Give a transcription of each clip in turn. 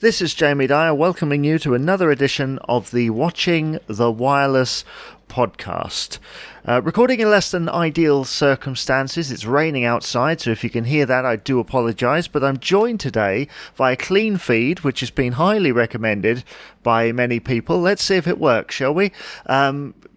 This is Jamie Dyer welcoming you to another edition of the Watching the Wireless podcast. Recording in less than ideal circumstances. It's raining outside, so if you can hear that, I do apologise. But I'm joined today by a clean feed, which has been highly recommended by many people. Let's see if it works, shall we?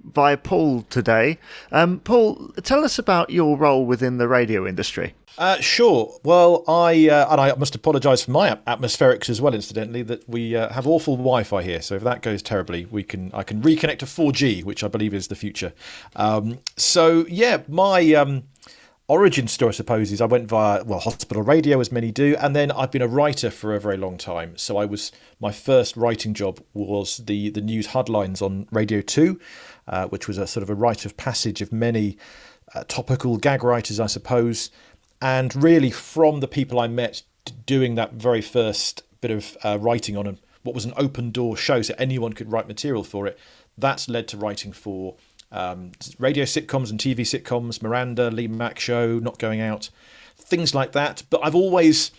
By Paul today. Paul, tell us about your role within the radio industry. Sure. Well, I must apologise for my atmospherics as well. Incidentally, that we have awful Wi-Fi here. So if that goes terribly, I can reconnect to 4G, which I believe is the future. My origin story, I suppose, is I went via hospital radio, as many do, and then I've been a writer for a very long time. So my first writing job was the news headlines on Radio 2, which was a sort of a rite of passage of many topical gag writers, I suppose. And really, from the people I met doing that very first bit of writing on what was an open door show, so anyone could write material for it, that's led to writing for radio sitcoms and TV sitcoms, Miranda, Lee Mack Show, Not Going Out, things like that. But I've always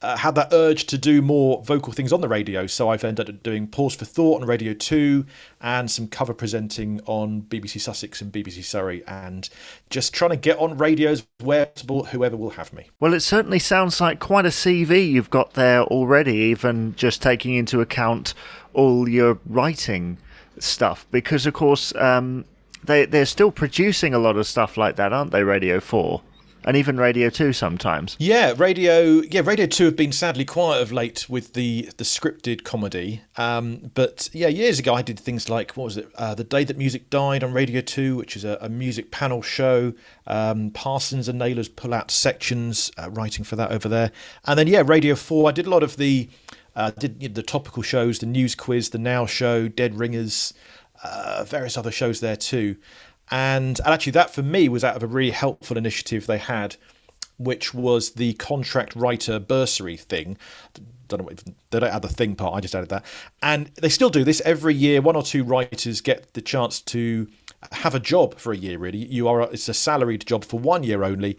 had that urge to do more vocal things on the radio, so I've ended up doing Pause for Thought on Radio 2 and some cover presenting on BBC Sussex and BBC Surrey, and just trying to get on radios where possible, whoever will have me. Well, it certainly sounds like quite a CV you've got there already, even just taking into account all your writing stuff, because of course they're still producing a lot of stuff like that, aren't they, Radio 4? And even Radio 2 sometimes. Radio 2 have been sadly quiet of late with the scripted comedy. But years ago I did things like, The Day That Music Died on Radio 2, which is a music panel show. Parsons and Naylor's pull-out sections, writing for that over there. And then, Radio 4, I did a lot of the topical shows, the News Quiz, the Now Show, Dead Ringers, various other shows there too. And actually that for me was out of a really helpful initiative they had, which was the contract writer bursary thing. Don't know if they don't add the thing part, I just added that. And they still do this every year. One or two writers get the chance to have a job for a year, really. It's a salaried job for 1 year only,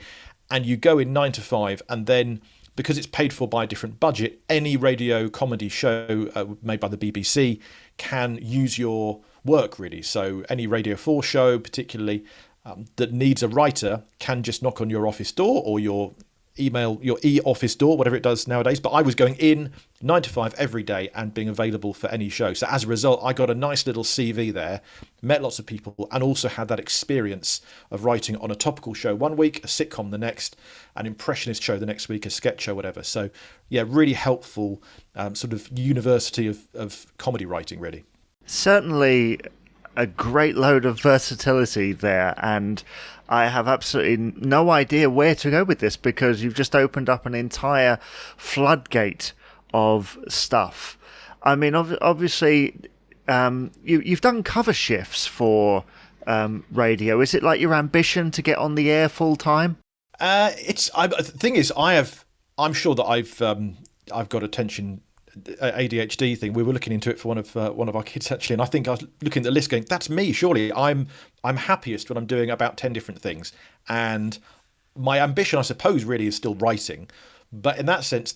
and you go in 9 to 5, and then because it's paid for by a different budget, any radio comedy show made by the BBC can use your work, really. So any Radio 4 show particularly that needs a writer can just knock on your office door or your e-office door, whatever it does nowadays. But I was going in 9 to 5 every day and being available for any show. So as a result, I got a nice little CV there, met lots of people, and also had that experience of writing on a topical show one week, a sitcom the next, an impressionist show the next week, a sketch show, whatever. So really helpful sort of university of comedy writing, really. Certainly a great load of versatility there, and I have absolutely no idea where to go with this, because you've just opened up an entire floodgate of stuff. I mean, obviously, you've done cover shifts for radio. Is it like your ambition to get on the air full time? The thing is, I'm sure that I've got attention ADHD thing. We were looking into it for one of our kids actually, and I think I was looking at the list going, that's me, surely. I'm happiest when I'm doing about 10 different things, and my ambition, I suppose, really is still writing, but in that sense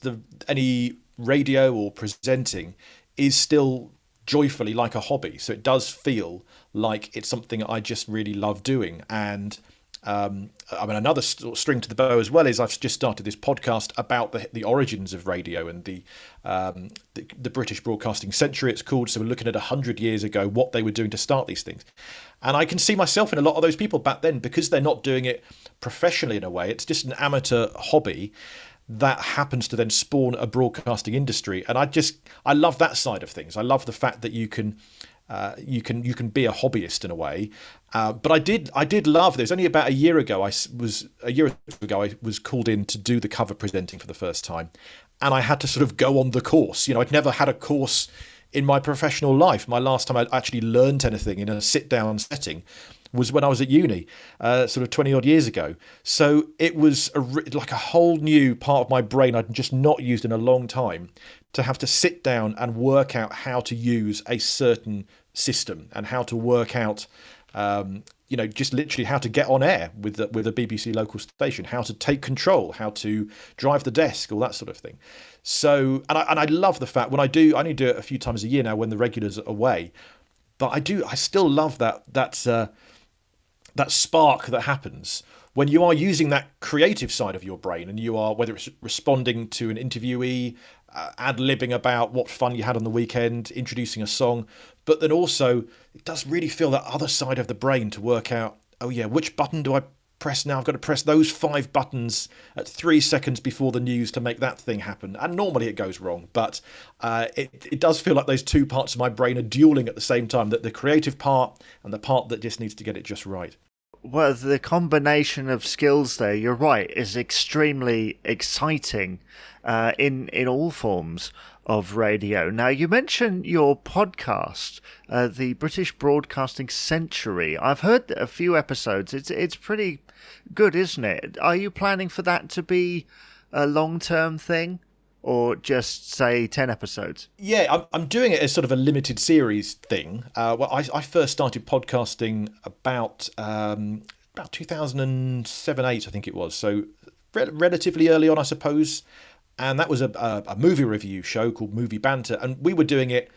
any radio or presenting is still joyfully like a hobby, so it does feel like it's something I just really love doing. And another string to the bow as well is I've just started this podcast about the origins of radio and the British broadcasting century, it's called. So we're looking at 100 years ago, what they were doing to start these things. And I can see myself in a lot of those people back then, because they're not doing it professionally in a way. It's just an amateur hobby that happens to then spawn a broadcasting industry. And I love that side of things. I love the fact that you can be a hobbyist in a way. But I did love this. Only about a year ago I was called in to do the cover presenting for the first time, and I had to sort of go on the course. I'd never had a course in my professional life. My last time I actually learned anything in a sit down setting was when I was at uni, sort of 20 odd years ago. So it was like a whole new part of my brain I'd just not used in a long time, to have to sit down and work out how to use a certain system and how to work out Just literally how to get on air with a BBC local station, how to take control, how to drive the desk, all that sort of thing. So, and I love the fact when I only do it a few times a year now when the regulars are away, but I still love that spark that happens when you are using that creative side of your brain, and you are, whether it's responding to an interviewee, ad-libbing about what fun you had on the weekend, introducing a song, but then also it does really feel that other side of the brain to work out, oh yeah, which button do I press now? I've got to press those 5 buttons at 3 seconds before the news to make that thing happen. And normally it goes wrong, but it does feel like those two parts of my brain are dueling at the same time, that the creative part and the part that just needs to get it just right. Well, the combination of skills there, you're right, is extremely exciting in all forms of radio. Now, you mentioned your podcast, the British Broadcasting Century. I've heard a few episodes. It's pretty good, isn't it? Are you planning for that to be a long-term thing, or just, say, 10 episodes? Yeah, I'm doing it as sort of a limited series thing. I first started podcasting about 2007-8, I think it was. So relatively early on, I suppose. And that was a movie review show called Movie Banter. And we were doing it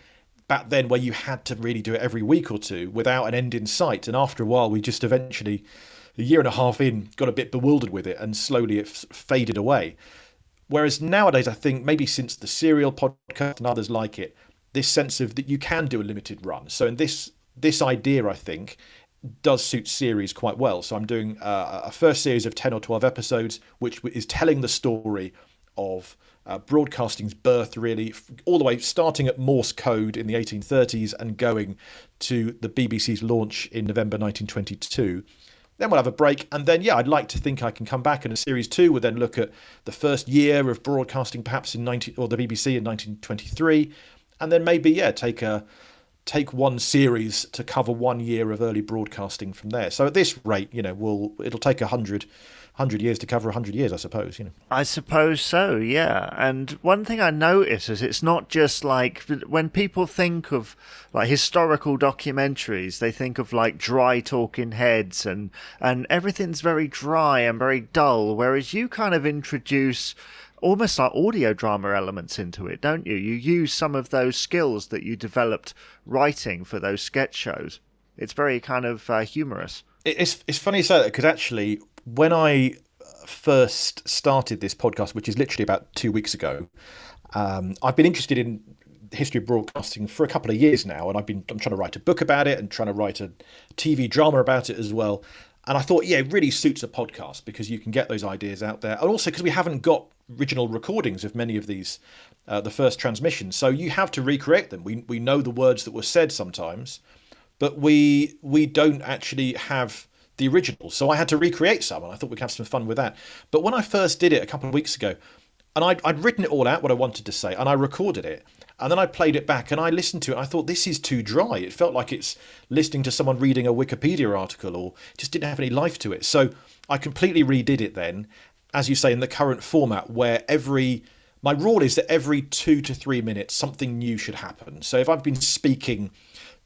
back then where you had to really do it every week or two without an end in sight. And after a while, we just eventually, a year and a half in, got a bit bewildered with it, and slowly it faded away. Whereas nowadays, I think maybe since the Serial podcast and others like it, this sense of that you can do a limited run. So in this idea, I think, does suit series quite well. So I'm doing a first series of 10 or 12 episodes, which is telling the story of broadcasting's birth, really, all the way starting at Morse code in the 1830s and going to the BBC's launch in November 1922. Then we'll have a break, and then I'd like to think I can come back, and a series 2 would then look at the first year of broadcasting, perhaps the BBC in 1923, and then maybe take one series to cover 1 year of early broadcasting from there. So at this rate, it'll take 100 years to cover 100 years, I suppose. I suppose so, yeah. And one thing I notice is it's not just like when people think of like historical documentaries, they think of like dry talking heads and everything's very dry and very dull, whereas you kind of introduce almost like audio drama elements into it, don't you? You use some of those skills that you developed writing for those sketch shows. It's very kind of humorous. It's funny you say that, because actually, when I first started this podcast, which is literally about 2 weeks ago, I've been interested in the history of broadcasting for a couple of years now, and I'm trying to write a book about it and trying to write a TV drama about it as well. And I thought, it really suits a podcast because you can get those ideas out there, and also because we haven't got original recordings of many of these, the first transmissions, so you have to recreate them. We know the words that were said sometimes, but we don't actually have the original. So I had to recreate some, and I thought we could have some fun with that. But when I first did it a couple of weeks ago, and I'd written it all out, what I wanted to say, and I recorded it, and then I played it back, and I listened to it, and I thought, this is too dry. It felt like it's listening to someone reading a Wikipedia article, or just didn't have any life to it. So I completely redid it then, as you say, in the current format, where my rule is that every 2 to 3 minutes, something new should happen. So if I've been speaking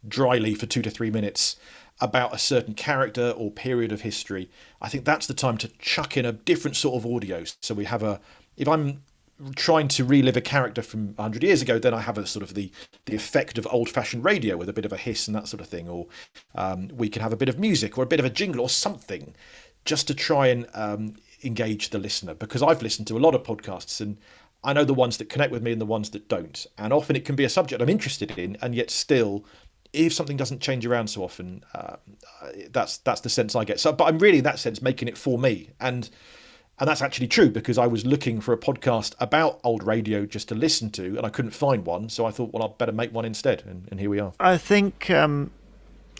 dryly for 2 to 3 minutes about a certain character or period of history, I think that's the time to chuck in a different sort of audio. So we have if I'm trying to relive a character from 100 years ago, then I have a sort of the effect of old-fashioned radio with a bit of a hiss and that sort of thing. Or we can have a bit of music or a bit of a jingle or something just to try and engage the listener. Because I've listened to a lot of podcasts, and I know the ones that connect with me and the ones that don't. And often it can be a subject I'm interested in, and yet still, if something doesn't change around so often, that's the sense I get. So, but I'm really in that sense making it for me, and that's actually true, because I was looking for a podcast about old radio just to listen to, and I couldn't find one. So I thought, well, I'd better make one instead, and here we are. I think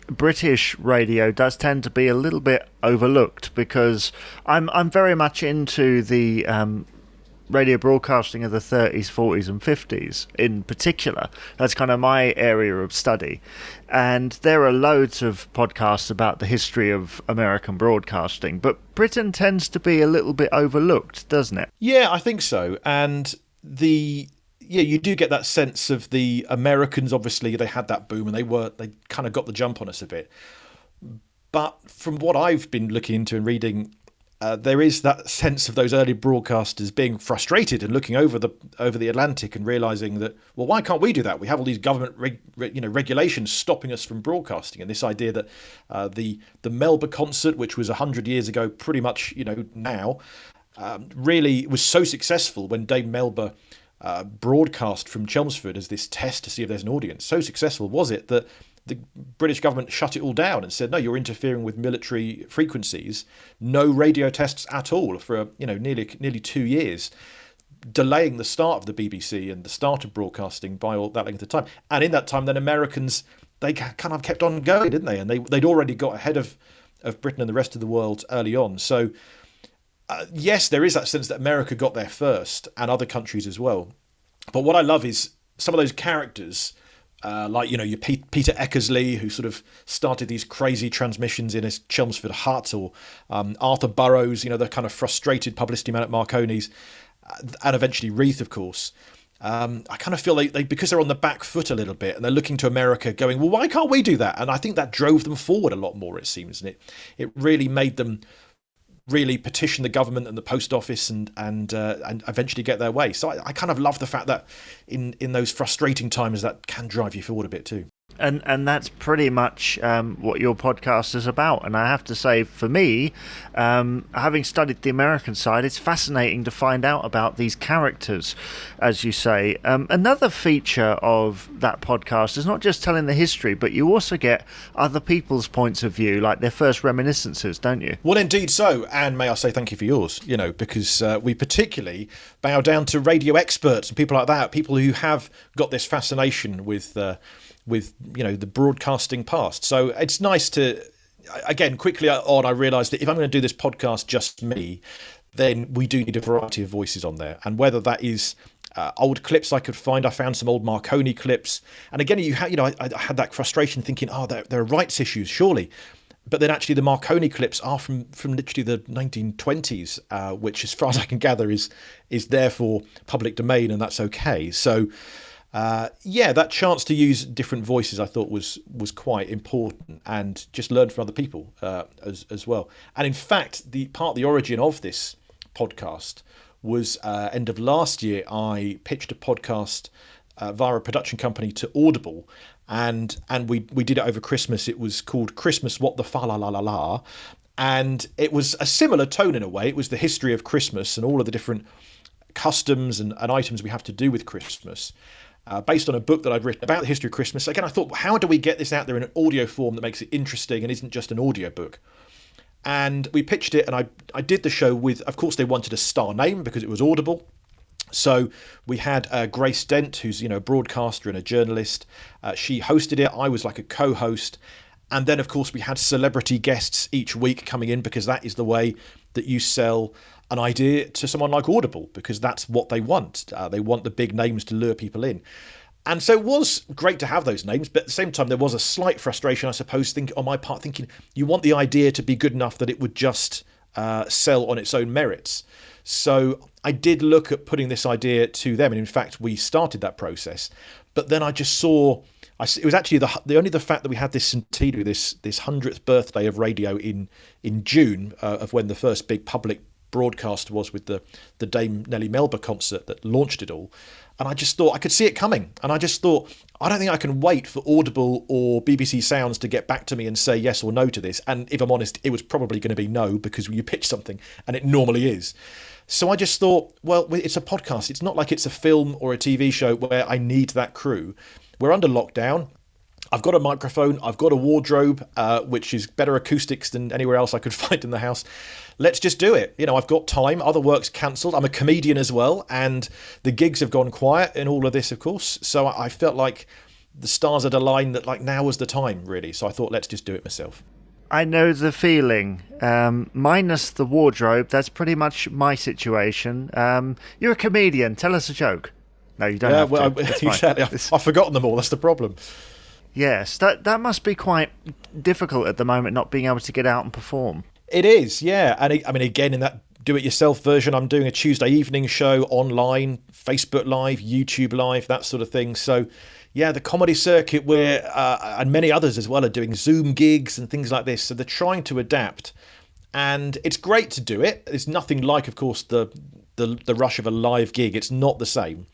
British radio does tend to be a little bit overlooked, because I'm very much into the radio broadcasting of the 30s, 40s and 50s in particular. That's kind of my area of study. And there are loads of podcasts about the history of American broadcasting, but Britain tends to be a little bit overlooked, doesn't it? Yeah, I think so. And you do get that sense of the Americans, obviously, they had that boom and they kind of got the jump on us a bit. But from what I've been looking into and reading, there is that sense of those early broadcasters being frustrated and looking over the Atlantic and realizing that, well, why can't we do that? We have all these government regulations stopping us from broadcasting, and this idea that the Melba concert, which was 100 years ago, pretty much now, really was so successful when Dame Melba broadcast from Chelmsford as this test to see if there's an audience. So successful was it that the British government shut it all down and said, no, you're interfering with military frequencies. No radio tests at all for nearly 2 years, delaying the start of the BBC and the start of broadcasting by all that length of time. And in that time, then Americans, they kind of kept on going, didn't they? And they'd already got ahead of Britain and the rest of the world early on. So yes, there is that sense that America got there first and other countries as well. But what I love is some of those characters, like your Peter Eckersley, who sort of started these crazy transmissions in his Chelmsford hut, or Arthur Burrows, the kind of frustrated publicity man at Marconi's, and eventually Reith, of course. I kind of feel like they because they're on the back foot a little bit, and they're looking to America, going, well, why can't we do that? And I think that drove them forward a lot more, it seems, and it really made them really petition the government and the post office and eventually get their way. So I kind of love the fact that in those frustrating times that can drive you forward a bit too. And that's pretty much what your podcast is about. And I have to say, for me, having studied the American side, it's fascinating to find out about these characters, as you say. Another feature of that podcast is not just telling the history, but you also get other people's points of view, like their first reminiscences, don't you? Well, indeed so. And may I say thank you for yours, because we particularly bow down to radio experts and people like that, people who have got this fascination with the broadcasting past. So it's nice to, again, quickly on, I realised that if I'm going to do this podcast just me, then we do need a variety of voices on there. And whether that is old clips I found some old Marconi clips. And again, I had that frustration thinking, there are rights issues, surely. But then actually the Marconi clips are from literally the 1920s, which as far as I can gather is therefore public domain, and that's okay. So that chance to use different voices I thought was quite important, and just learn from other people as well. And in fact, the origin of this podcast was end of last year. I pitched a podcast via a production company to Audible, and we did it over Christmas. It was called Christmas What the Fa La La La La, and it was a similar tone in a way. It was the history of Christmas and all of the different customs and items we have to do with Christmas. Based on a book that I'd written about the history of Christmas. Again, I thought, how do we get this out there in an audio form that makes it interesting and isn't just an audio book? And we pitched it, and I did the show with, of course, they wanted a star name because it was Audible. So we had Grace Dent, who's a broadcaster and a journalist. She hosted it. I was like a co-host. And then, of course, we had celebrity guests each week coming in, because that is the way that you sell an idea to someone like Audible, because that's what they want. They want the big names to lure people in. And so it was great to have those names, but at the same time, there was a slight frustration, I suppose, on my part, thinking you want the idea to be good enough that it would just sell on its own merits. So I did look at putting this idea to them, and in fact, we started that process. But then I just saw, it was actually the fact that we had this centenary, this 100th birthday of radio in June, of when the first big public broadcast was with the Dame Nellie Melba concert that launched it all. And I just thought I could see it coming. And I just thought, I don't think I can wait for Audible or BBC Sounds to get back to me and say yes or no to this. And if I'm honest, it was probably going to be no, because you pitch something, and it normally is. So I just thought, well, it's a podcast. It's not like it's a film or a TV show where I need that crew. We're under lockdown. I've got a microphone. I've got a wardrobe, which is better acoustics than anywhere else I could find in the house. Let's just do it. I've got time. Other work's cancelled. I'm a comedian as well, and the gigs have gone quiet in all of this, of course. So I felt like the stars had aligned that like now was the time, really. So I thought, let's just do it myself. I know the feeling. Minus the wardrobe, that's pretty much my situation. You're a comedian. Tell us a joke. No, you don't have to. Exactly. I've forgotten them all. That's the problem. Yes, that must be quite difficult at the moment, not being able to get out and perform. It is, yeah. And I mean, again, in that do-it-yourself version. I'm doing a Tuesday evening show online, Facebook Live, YouTube Live, that sort of thing. So, yeah, the comedy circuit, and many others as well, are doing Zoom gigs and things like this. So they're trying to adapt, and it's great to do it. It's nothing like, of course, the rush of a live gig. It's not the same.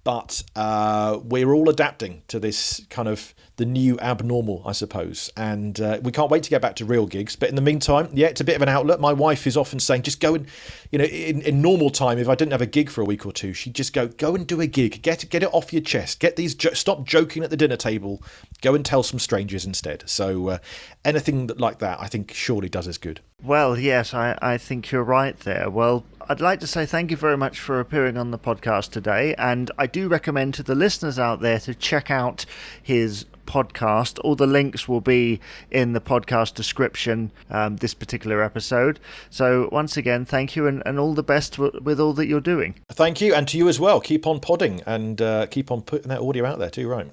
But we're all adapting to this kind of the new abnormal, I suppose. And we can't wait to get back to real gigs. But in the meantime, yeah, it's a bit of an outlet. My wife is often saying, just go and, in normal time, if I didn't have a gig for a week or two, she'd just go and do a gig. Get it off your chest. Stop joking at the dinner table. Go and tell some strangers instead. So anything like that, I think, surely does us good. Well, yes, I think you're right there. Well, I'd like to say thank you very much for appearing on the podcast today. And I do recommend to the listeners out there to check out his podcast. All the links will be in the podcast description, this particular episode. So once again, thank you and all the best with all that you're doing. Thank you. And to you as well. Keep on podding and keep on putting that audio out there too, right?